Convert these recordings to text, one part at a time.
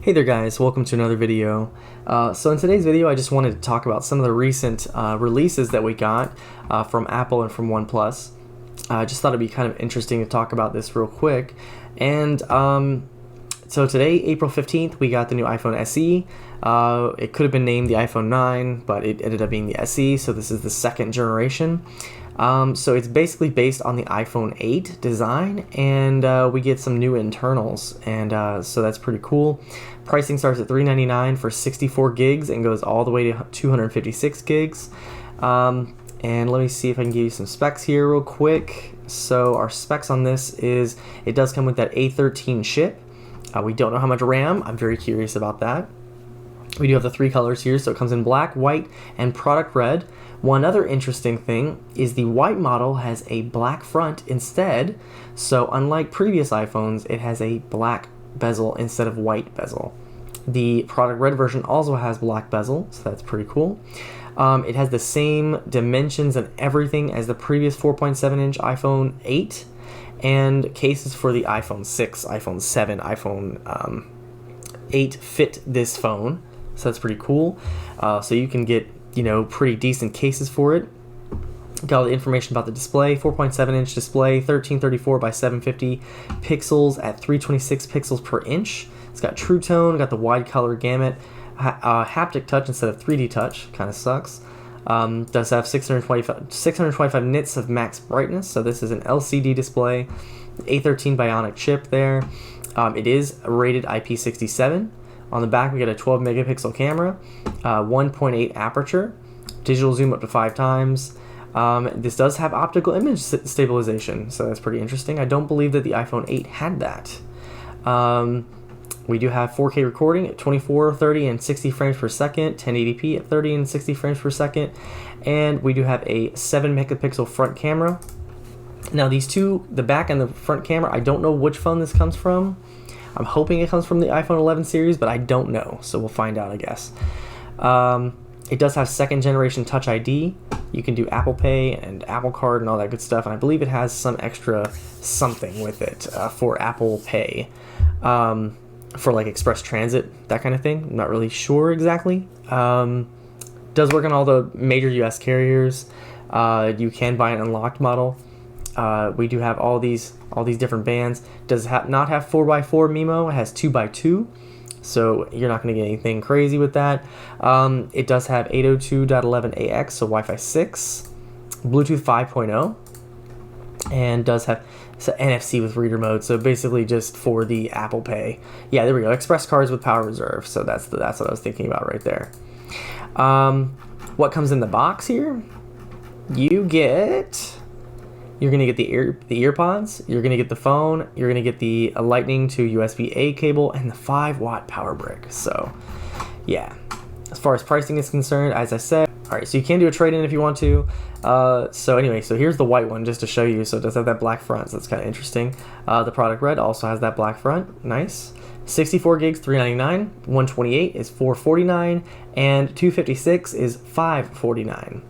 Hey there guys, welcome to another video. So in today's video I just wanted to talk about some of the recent releases that we got from Apple and from OnePlus. I just thought it'd be kind of interesting to talk about this real quick. And so today, April 15th, we got the new iPhone SE. It could have been named the iPhone 9, but it ended up being the SE, so this is the second generation. So it's basically based on the iPhone 8 design, and we get some new internals, and so that's pretty cool. Pricing starts at $399 for 64 gigs and goes all the way to 256 gigs. And let me see if I can give you some specs here real quick. So our specs on this is, it does come with that A13 chip. We don't know how much RAM. I'm very curious about that. We do have the three colors here, so it comes in black, white, and product red. One other interesting thing is the white model has a black front instead, so unlike previous iPhones, it has a black bezel instead of white bezel. The product red version also has black bezel, so that's pretty cool. It has the same dimensions and everything as the previous 4.7-inch iPhone 8, and cases for the iPhone 6, iPhone 7, iPhone 8 fit this phone, so that's pretty cool. So you can get, you know, pretty decent cases for it. Got all the information about the display: 4.7-inch display, 1334 by 750 pixels at 326 pixels per inch. It's got True Tone, got the wide color gamut, haptic touch instead of 3D touch, kind of sucks. Does have 625 nits of max brightness, so this is an LCD display. A13 Bionic chip there. It is rated IP67. On the back we get a 12 megapixel camera, 1.8 aperture, digital zoom up to 5 times. This does have optical image stabilization, so that's pretty interesting. I don't believe that the iPhone 8 had that. We do have 4K recording at 24, 30, and 60 frames per second, 1080p at 30 and 60 frames per second, and we do have a 7 megapixel front camera. Now these two, the back and the front camera, I don't know which phone this comes from. I'm hoping it comes from the iPhone 11 series, but I don't know, so we'll find out, I guess. It does have second generation Touch ID. You can do Apple Pay and Apple Card and all that good stuff, and I believe it has some extra something with it for Apple Pay. For like express transit, that kind of thing. I'm not really sure exactly. Does work on all the major US carriers. You can buy an unlocked model. We do have all these different bands. Does not have 4x4 MIMO. It has 2x2, so you're not going to get anything crazy with that. It does have 802.11ax, so Wi-Fi 6, Bluetooth 5.0, and does have NFC with reader mode, so basically just for the Apple Pay. Yeah, there we go. Express cards with power reserve. So that's what I was thinking about right there. What comes in the box here? You're gonna get the ear pods. You're gonna get the phone. You're gonna get the Lightning to USB-A cable and the 5-watt power brick. So yeah, as far as pricing is concerned, as I said. Alright, so you can do a trade-in if you want to. So anyway, so here's the white one just to show you. So it does have that black front, so that's kind of interesting. The product red also has that black front. Nice. 64 gigs, $399. 128 is $449. And 256 is $549.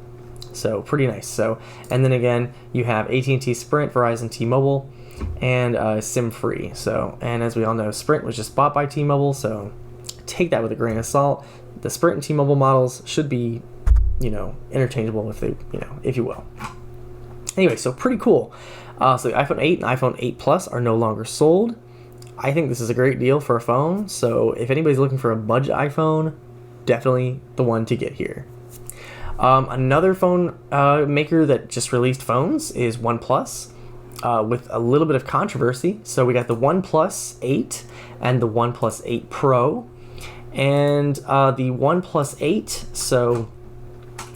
So pretty nice. So, and then again, you have AT&T, Sprint, Verizon, T-Mobile, and SIM-free. So, and as we all know, Sprint was just bought by T-Mobile, so take that with a grain of salt. The Sprint and T-Mobile models should be, you know, interchangeable if they, you know, if you will. Anyway, so pretty cool. So the iPhone 8 and iPhone 8 Plus are no longer sold. I think this is a great deal for a phone. So if anybody's looking for a budget iPhone, definitely the one to get here. Another phone maker that just released phones is OnePlus, with a little bit of controversy. So we got the OnePlus 8 and the OnePlus 8 Pro. And the OnePlus 8, so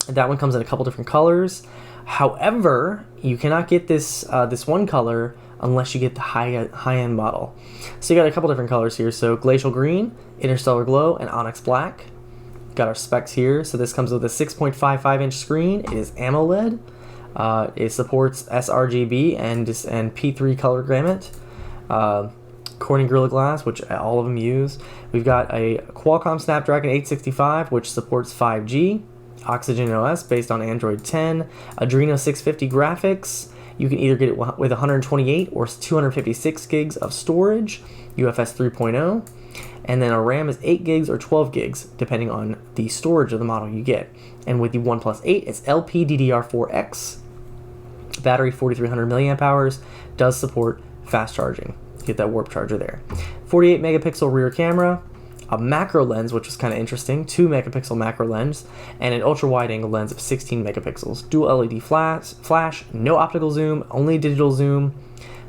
that one comes in a couple different colors. However, you cannot get this one color unless you get the high-end model. So you got a couple different colors here. So Glacial Green, Interstellar Glow, and Onyx Black. Got our specs here. So this comes with a 6.55-inch screen. It is AMOLED. It supports sRGB and P3 color gamut. Corning Gorilla Glass, which all of them use. We've got a Qualcomm Snapdragon 865, which supports 5G. Oxygen OS based on Android 10. Adreno 650 graphics. You can either get it with 128 or 256 gigs of storage, UFS 3.0, and then a RAM is 8 gigs or 12 gigs, depending on the storage of the model you get. And with the OnePlus 8, it's LPDDR4X, battery 4,300 milliamp hours, does support fast charging. Get that warp charger there. 48 megapixel rear camera, a macro lens, which was kind of interesting, 2 megapixel macro lens, and an ultra wide angle lens of 16 megapixels. Dual LED flash, no optical zoom, only digital zoom.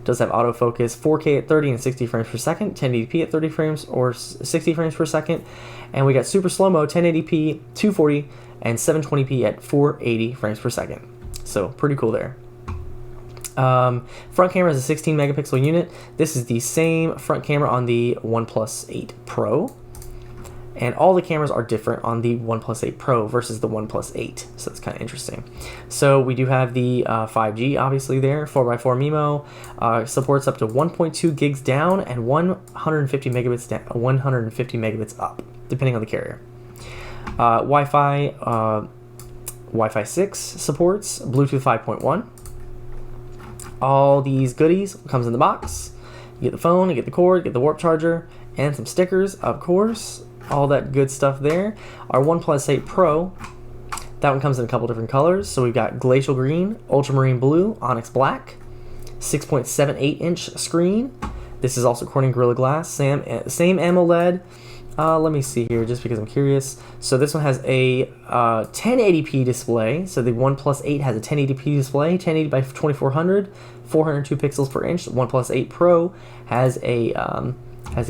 Does have autofocus, 4K at 30 and 60 frames per second, 1080p at 30 frames or 60 frames per second, and we got super slow-mo, 1080p, 240, and 720p at 480 frames per second. So pretty cool there. Front camera is a 16 megapixel unit. This is the same front camera on the OnePlus 8 Pro. And all the cameras are different on the OnePlus 8 Pro versus the OnePlus 8. So that's kind of interesting. So we do have the 5G obviously there, 4x4 MIMO, supports up to 1.2 gigs down and 150 megabits down, 150 megabits up, depending on the carrier. Wi-Fi 6 supports, Bluetooth 5.1. All these goodies comes in the box. You get the phone, you get the cord, you get the warp charger, and some stickers, of course. All that good stuff there. Our OnePlus 8 Pro, that one comes in a couple different colors. So we've got glacial green, ultramarine blue, onyx black, 6.78 inch screen. This is also Corning Gorilla Glass, same AMOLED. Let me see here, just because I'm curious. So this one has a 1080p display. So the OnePlus 8 has a 1080p display, 1080 by 2400, 402 pixels per inch. The OnePlus 8 Pro has a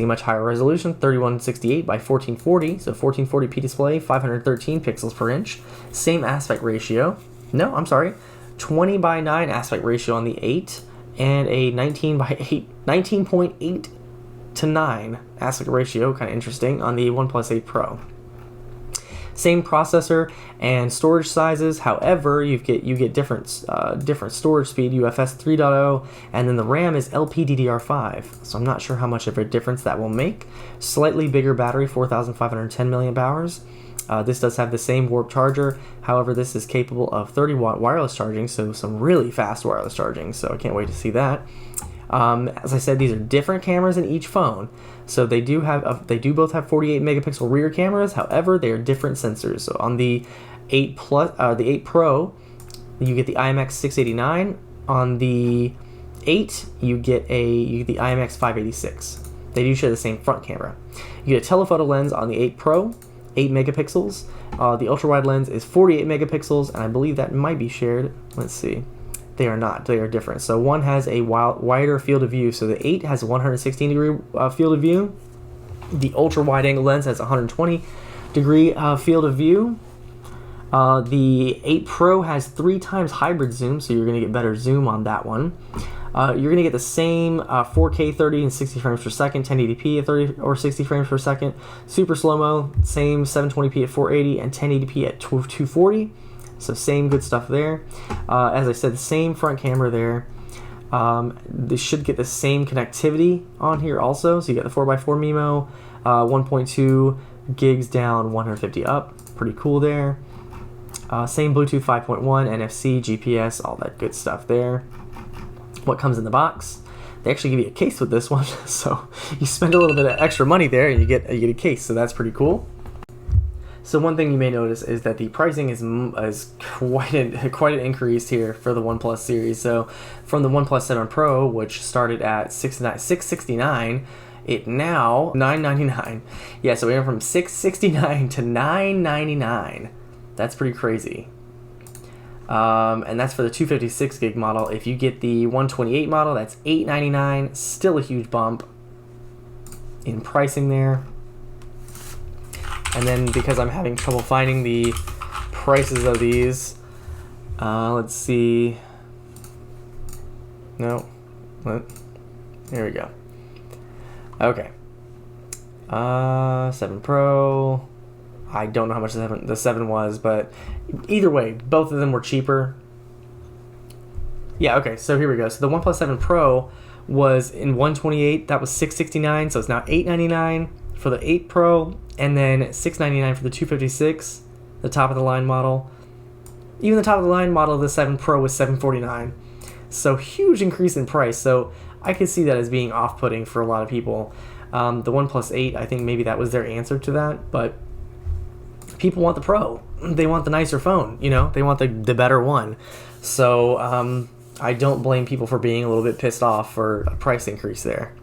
much higher resolution, 3168 by 1440. So 1440p display, 513 pixels per inch. Same aspect ratio. No, I'm sorry, 20 by 9 aspect ratio on the 8, and a 19.8 to 9 aspect ratio, kind of interesting, on the OnePlus 8 Pro. Same processor and storage sizes, however, you get different storage speed, UFS 3.0, and then the RAM is LPDDR5, so I'm not sure how much of a difference that will make. Slightly bigger battery, 4,510 milliamp hours. This does have the same warp charger, however, this is capable of 30-watt wireless charging, so some really fast wireless charging, so I can't wait to see that. As I said, these are different cameras in each phone. So they do both have 48 megapixel rear cameras. However, they are different sensors. So on the 8 Pro, you get the IMX689. On the 8, you get the IMX586. They do share the same front camera. You get a telephoto lens on the 8 Pro, 8 megapixels. The ultra wide lens is 48 megapixels, and I believe that might be shared. Let's see. They are not. They are different. So one has a wider field of view. So the 8 has a 116 degree field of view. The ultra wide angle lens has a 120 degree field of view. The 8 Pro has 3 times hybrid zoom, so you're going to get better zoom on that one. You're going to get the same 4K 30 and 60 frames per second, 1080p at 30 or 60 frames per second. Super slow-mo, same 720p at 480 and 1080p at 240. So same good stuff there. As I said, the same front camera there. They should get the same connectivity on here also. So you got the 4x4 MIMO, 1.2 gigs down, 150 up. Pretty cool there. Same Bluetooth 5.1, NFC, GPS, all that good stuff there. What comes in the box? They actually give you a case with this one. So you spend a little bit of extra money there and you get a case. So that's pretty cool. So one thing you may notice is that the pricing is quite an increase here for the OnePlus series. So from the OnePlus 7 Pro, which started at $669, it now $999. Yeah, so we went from $669 to $999. That's pretty crazy. And that's for the 256 gig model. If you get the 128 model, that's $899. Still a huge bump in pricing there. And then because I'm having trouble finding the prices of these, let's see. No, what? There we go. Okay. 7 Pro. I don't know how much the 7 was, but either way, both of them were cheaper. Yeah, okay, so here we go. So the OnePlus 7 Pro was in 128, that was $669, so it's now $899 for the 8 Pro, and then $699 for the 256, the top of the line model. Even the top of the line model of the 7 Pro was $749. So huge increase in price. So I could see that as being off-putting for a lot of people. The OnePlus 8, I think maybe that was their answer to that, but people want the Pro. They want the nicer phone, you know? They want the better one. So I don't blame people for being a little bit pissed off for a price increase there.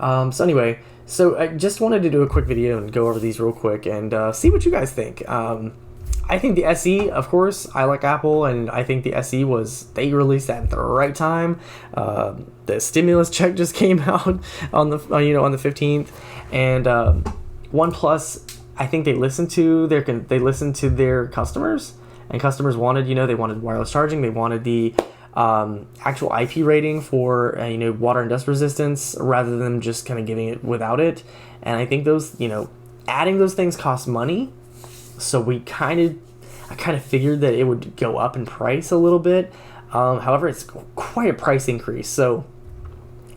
So anyway, so I just wanted to do a quick video and go over these real quick and see what you guys think. I think the SE, of course, I like Apple, and I think the SE they released that at the right time. The stimulus check just came out on the on the 15th, and OnePlus, I think they listened to their customers, and customers wanted, they wanted wireless charging, they wanted the actual IP rating for water and dust resistance rather than just kind of giving it without it. And I think those adding those things cost money. So I kind of figured that it would go up in price a little bit. However, it's quite a price increase. So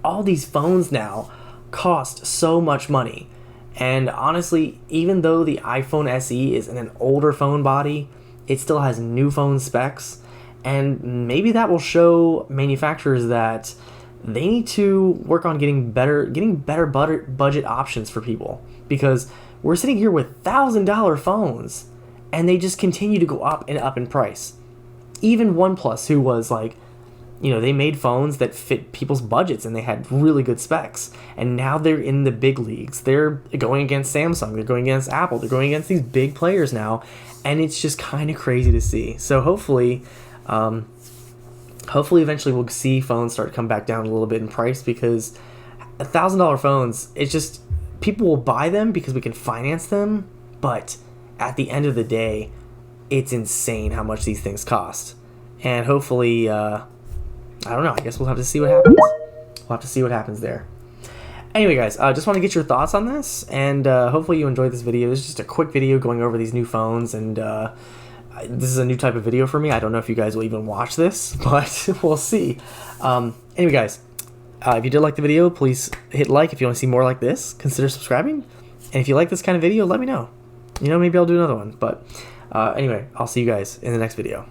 all these phones now cost so much money. And honestly, even though the iPhone SE is in an older phone body, it still has new phone specs. And maybe that will show manufacturers that they need to work on getting better budget options for people, because we're sitting here with $1,000 phones and they just continue to go up and up in price. Even OnePlus, who was like, they made phones that fit people's budgets and they had really good specs, and now they're in the big leagues. They're going against Samsung, they're going against Apple, they're going against these big players now, and it's just kind of crazy to see. So hopefully eventually we'll see phones start to come back down a little bit in price, because $1,000 phones, it's just, people will buy them because we can finance them, but at the end of the day, it's insane how much these things cost. And hopefully, I don't know, I guess we'll have to see what happens. We'll have to see what happens there. Anyway, guys, just want to get your thoughts on this, and hopefully you enjoyed this video. This is just a quick video going over these new phones, and this is a new type of video for me. I don't know if you guys will even watch this, but we'll see. Anyway, guys, if you did like the video, please hit like. If you want to see more like this, consider subscribing. And if you like this kind of video, let me know. Maybe I'll do another one. But anyway, I'll see you guys in the next video.